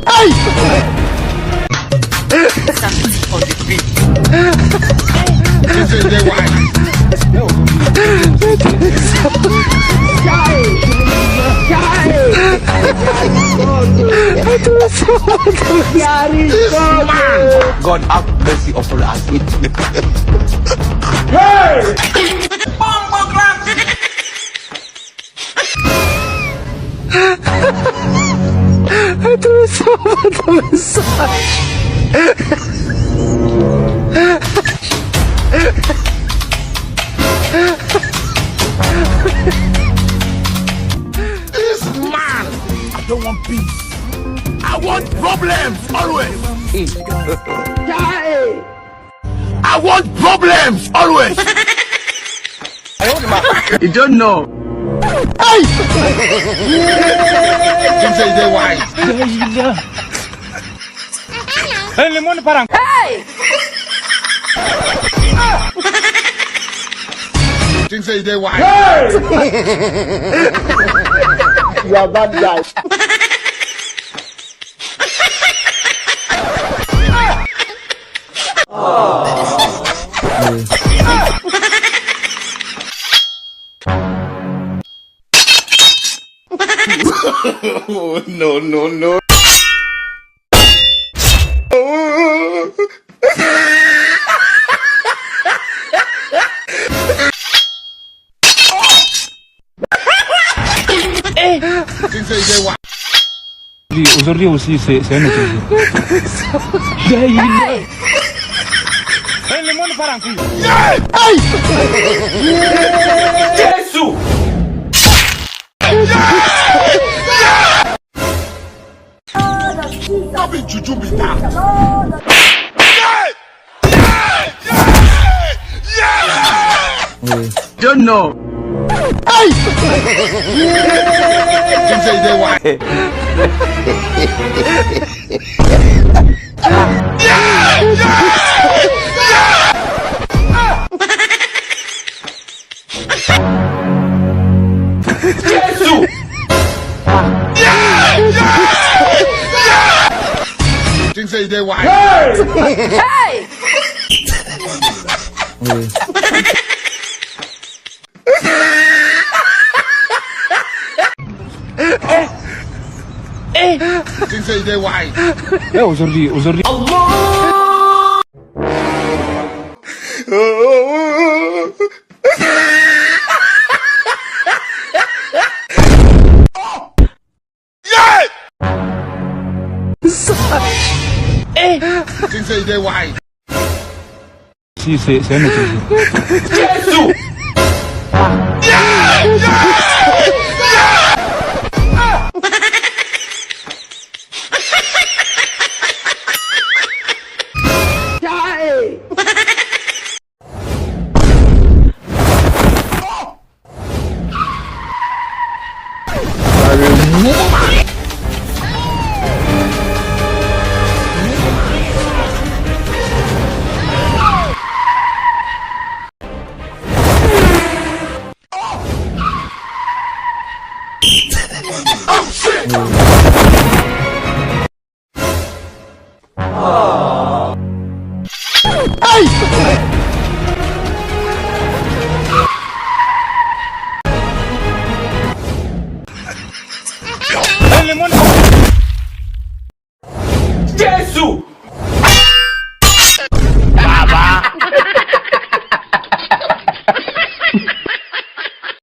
Ay! On the beat. This is the wine. This man. God have mercy upon us. Hey! Itu sama teman saya. This man. I don't want peace. I want problems always. I want problems always. You don't know. Ay! This is the wine. Hey, limon parang. This is the wine. You are bad guy. Oh, no, no, no. This is the wine. Aujourd'hui aussi, c'est un autre jeu. Hey, limon parang. Ay! Jesus! Not be juju be that. Don't know. Ay! This is the wine. Jesus! This is the wine. Hey! This is the wine. Aujourd'hui. This is the wine. Si, c'est un autre jeu. Jesus! Oh, shit. Ay! Hey, limon. Jesus! Baba.